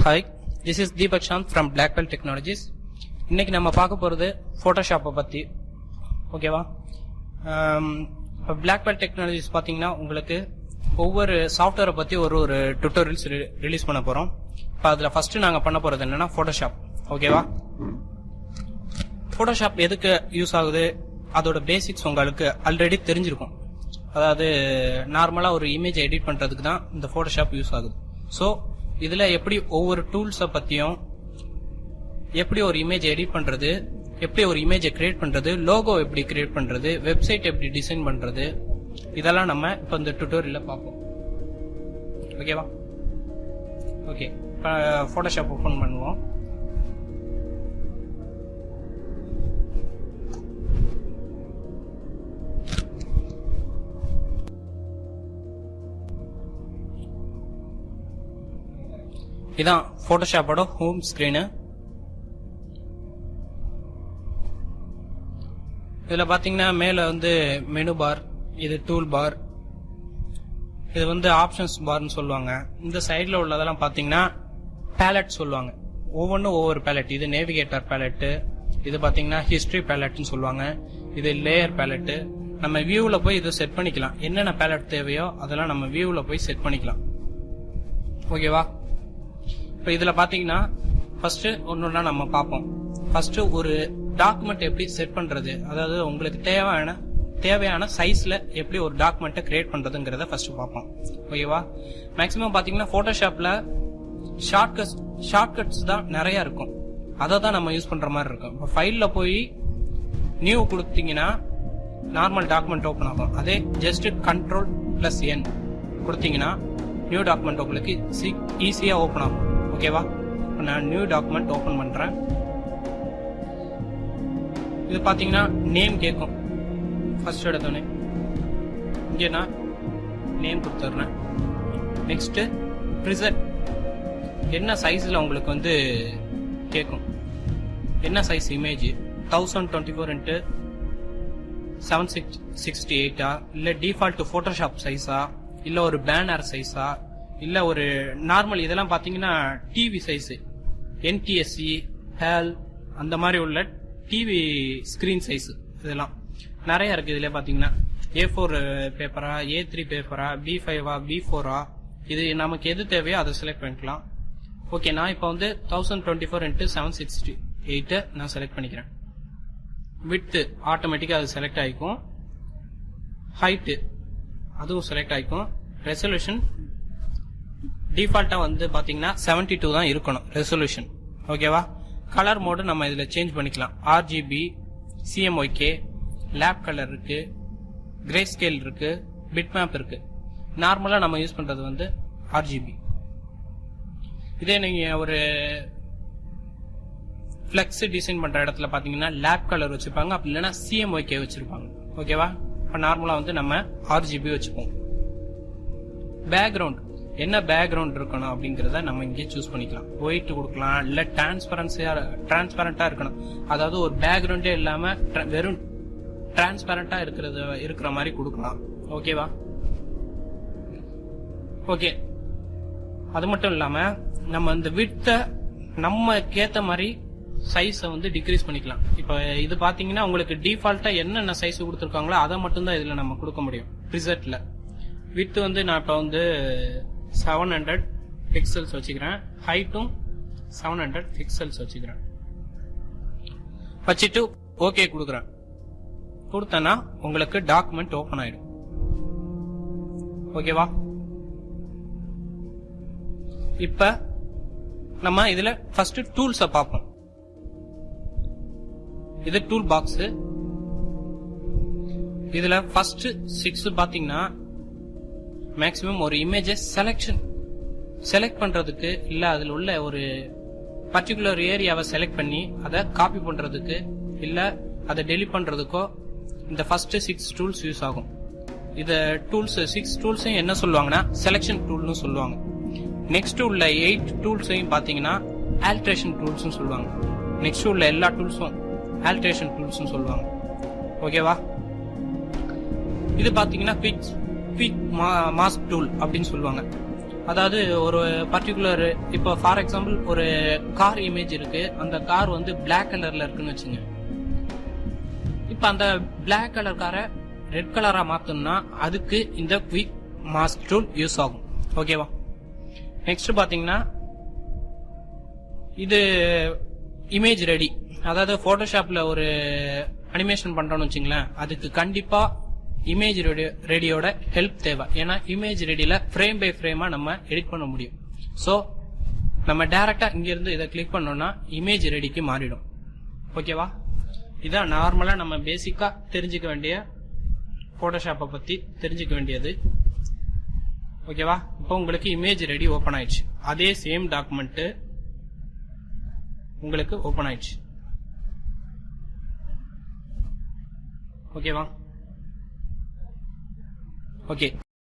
Hi, this is Deepak Shant from Blackbelt Technologies. இன்னைக்கு நம்ம பார்க்க போறது Photoshop பத்தி. ஓகேவா? Blackbelt Technologies பாத்தீங்கன்னா உங்களுக்கு ஒவ்வொரு சாஃப்ட்வேரை பத்தி ஒரு டுட்டோரியல்ஸ் ரிலீஸ் பண்ண போறோம். இப்போ அதுல ஃபர்ஸ்ட் நாங்க பண்ண போறது என்னன்னா Photoshop. ஓகேவா? Photoshop எதுக்கு யூஸ் ஆகுது? அதோட பேசிக்ஸ் உங்களுக்கு ஆல்ரெடி தெரிஞ்சிருக்கும். அதாவது நார்மலா ஒரு இமேஜ் எடிட் பண்றதுக்கு தான் இந்த Photoshop யூஸ் ஆகுது. சோ இதுல எப்படி ஒவ்வொரு டூல்ஸ பத்தியும் எப்படி ஒரு இமேஜ் எடிட் பண்றது, எப்படி ஒரு இமேஜை கிரியேட் பண்றது, லோகோ எப்படி கிரியேட் பண்றது, வெப்சைட் எப்படி டிசைன் பண்றது, இதெல்லாம் நம்ம இப்ப இந்த டுட்டோரியல்ல பார்ப்போம். ஓகேவா? ஓகே, Photoshop ஓபன் பண்ணுவோம். இதான் Photoshopோட ஹோம் ஸ்கிரீனு. இதுல பாத்தீங்கன்னா மேல வந்து மெனு பார், இது டூல் பார், இது வந்து ஆப்ஷன்ஸ் பார்னு சொல்லுவாங்க. இந்த சைடுல உள்ளதெல்லாம் பாத்தீங்கன்னா பேலட் சொல்லுவாங்க. ஒவ்வொன்றும் ஒவ்வொரு பேலட். இது நேவிகேட்டர் பேலட், இது பாத்தீங்கன்னா ஹிஸ்டரி பேலட்னு சொல்லுவாங்க, இது லேயர் பேலட். நம்ம வியூல போய் இதை செட் பண்ணிக்கலாம். என்னென்ன பேலட் தேவையோ அதெல்லாம் நம்ம வியூல போய் செட் பண்ணிக்கலாம். ஓகேவா? இப்போ இதுல பாத்தீங்கன்னா ஃபர்ஸ்ட் ஒன்னொன்னா நம்ம பார்ப்போம். ஃபர்ஸ்ட் ஒரு டாக்குமெண்ட் எப்படி செட் பண்றது, அதாவது உங்களுக்கு தேவையான சைஸ்ல எப்படி ஒரு டாக்குமெண்ட்டை கிரியேட் பண்றதுங்கிறத ஃபர்ஸ்ட் பார்ப்போம். ஓகேவா? மேக்ஸிமம் பாத்தீங்கன்னா Photoshopல ஷார்ட்கட்ஸ் தான் நிறைய இருக்கும். அதை தான் நம்ம யூஸ் பண்ற மாதிரி இருக்கும். இப்போ ஃபைல்ல போய் நியூ கொடுத்தீங்கன்னா நார்மல் டாக்குமெண்ட் ஓபன் ஆகும். அதே ஜஸ்ட் Ctrl+N கொடுத்தீங்கன்னா நியூ டாக்குமெண்ட் உங்களுக்கு ஈஸியா ஓபன் ஆகும். ஓகேவா? நான் நியூ டாக்குமெண்ட் ஓபன் பண்றேன். இது பாத்தீங்கன்னா நேம் கேட்கும். ஃபர்ஸ்ட் எடுத்தோடனே இங்க நான் நேம் கொடுத்துறேன். நெக்ஸ்ட் ப்ரிசெட், என்ன சைஸ்ல உங்களுக்கு வந்து கேட்கும், என்ன சைஸ் இமேஜ், 1024x768 இல்ல டிஃபால்ட் Photoshop சைஸா, இல்ல ஒரு பேனர் சைஸா, இல்ல ஒரு நார்மல், இதெல்லாம் பாத்தீங்கன்னா டிவி சைஸ், NTSC, HAL அந்த மாதிரி உள்ள டிவி ஸ்கிரீன் சைஸ். இதெல்லாம் நிறைய இருக்கு. இதுல பாத்தீங்கன்னா A4 பேப்பரா, A3 பேப்பரா, B5ஆ, B4ஆ, இது நமக்கு எது தேவையோ அதை செலக்ட் பண்ணிக்கலாம். ஓகே, நான் இப்போ வந்து 1024x768 நான் செலக்ட் பண்ணிக்கிறேன். விட்த் ஆட்டோமேட்டிக்கா அது செலக்ட் ஆயிக்கும். ஹைட் அதுவும் செலக்ட் ஆயிக்கும். ரெசல்யூஷன் டிஃபால்ட்டா வந்து பாத்தீங்கன்னா 72 தான் இருக்கணும் ரெசல்யூஷன். ஓகேவா? கலர் மோடு நம்ம இதுல சேஞ்ச் பண்ணிக்கலாம். RGB, CMYK, லேப் கலர் இருக்கு, கிரே ஸ்கேல் இருக்கு, பிட்மேப் இருக்கு. நார்மலா நம்ம யூஸ் பண்றது வந்து RGB. இதே நீங்க ஒரு ஃபிளெக்ஸ் டிசைன் பண்ற இடத்துல பாத்தீங்கன்னா லேப் கலர் வச்சிருப்பாங்க, அப்படி இல்லைன்னா CMYK வச்சிருப்பாங்க. ஓகேவா? இப்ப நார்மலா வந்து நம்ம RGB வச்சுப்போம். பேக்ரவுண்ட், என்ன பேக்ரவுண்ட் இருக்கணும் அப்படிங்கறத நம்ம இங்கே சூஸ் பண்ணிக்கலாம். ஒயிட் கொடுக்கலாம், இல்ல டிரான்ஸ்பரண்டா இருக்கணும். அதாவது ஒரு பேக்ரவுண்டே இல்லாம வெறும் டிரான்ஸ்பரண்டா இருக்கிற மாதிரி கொடுக்கலாம். ஓகேவா? ஓகே, அது மட்டும் இல்லாம நம்ம இந்த விட்த நம்ம கேத்த மாதிரி சைஸ வந்து டிக்ரீஸ் பண்ணிக்கலாம். இப்ப இது பாத்தீங்கன்னா உங்களுக்கு டிஃபால்ட்டா என்னென்ன சைஸ் கொடுத்துருக்காங்களோ அதை மட்டும் தான் இதுல நம்ம கொடுக்க முடியும். ப்ரிசெட்ல வித் வந்து நான் இப்ப வந்து 700 பிக்சல்ஸ் வச்சுக்கிறேன். ஹைட்டும் 700 பிக்சல்ஸ் வச்சுக்கிறேன். வச்சுட்டு ஓகே கொடுக்குறேன். கொடுத்தனா உங்களுக்கு டாக்குமெண்ட் ஓபன் ஆயிடும். ஓகேவா? இப்ப நம்ம இதுல ஃபர்ஸ்ட் டூல்ஸ பார்ப்போம். இது டூல் பாக்ஸ். இதுல ஃபர்ஸ்ட் 6 பாத்தீங்கன்னா மேக்ஸிமம் ஒரு இமேஜை செலக்ட் பண்றதுக்கு, இல்ல அதுல உள்ள ஒரு பர்டிகுலர் ஏரியாவை செலக்ட் பண்ணி அதை காப்பி பண்றதுக்கு, இல்ல அதை டெலிட் பண்றதுக்கோ இந்த ஃபர்ஸ்ட் 6 டூல்ஸ் யூஸ் ஆகும். இந்த டூல்ஸ் 6 டூல்ஸையும் என்ன சொல்லுவாங்கன்னா செலக்ஷன் டூல்னு சொல்லுவாங்க. நெக்ஸ்ட் உள்ள 8 டூல்ஸையும் பாத்தீங்கன்னா ஆல்ட்ரேஷன் டூல்ஸ் சொல்லுவாங்க. நெக்ஸ்ட் உள்ள எல்லா டூல்ஸும் ஆல்ட்ரேஷன் டூல்ஸ் சொல்லுவாங்க. ஓகேவா? இது பாத்தீங்கன்னா குவிக் மாஸ்க் டூல் அப்படின்னு சொல்லுவாங்க. அதாவது ஒரு பர்டிகுலர் இப்போ ஃபார் எக்ஸாம்பிள் ஒரு கார் இமேஜ் இருக்கு, அந்த கார் வந்து பிளாக் கலர்ல இருக்குன்னு வச்சுங்க. இப்போ அந்த பிளாக் கலர் காரை ரெட் கலரா மாத்தணும்னா அதுக்கு இந்த குவிக் மாஸ்க் டூல் யூஸ் ஆகும். ஓகேவா? நெக்ஸ்ட் பாத்தீங்கன்னா இது இமேஜ் ரெடி. அதாவது போட்டோஷாப்ல ஒரு அனிமேஷன் பண்றோம்னு வச்சுங்களேன், அதுக்கு கண்டிப்பா இமேஜ் ரெடியோட ஹெல்ப் தேவை. ஏன்னா இமேஜ் ரெடியில ஃப்ரேம் பை ஃப்ரேமா நம்ம எடிட் பண்ண முடியும். ஸோ நம்ம டைரக்டா இங்க இருந்து இதை கிளிக் பண்ணோம்னா இமேஜ் ரெடிக்கு மாறிடும். ஓகேவா? இதான் நார்மலா நம்ம பேசிக்கா தெரிஞ்சுக்க வேண்டிய போட்டோஷாப்பை பத்தி தெரிஞ்சுக்க வேண்டியது. ஓகேவா? இப்போ உங்களுக்கு இமேஜ் ரெடி ஓபன் ஆயிடுச்சு. அதே சேம் டாக்குமெண்ட் உங்களுக்கு ஓபன் ஆயிடுச்சு. ஓகேவா? ஓகே,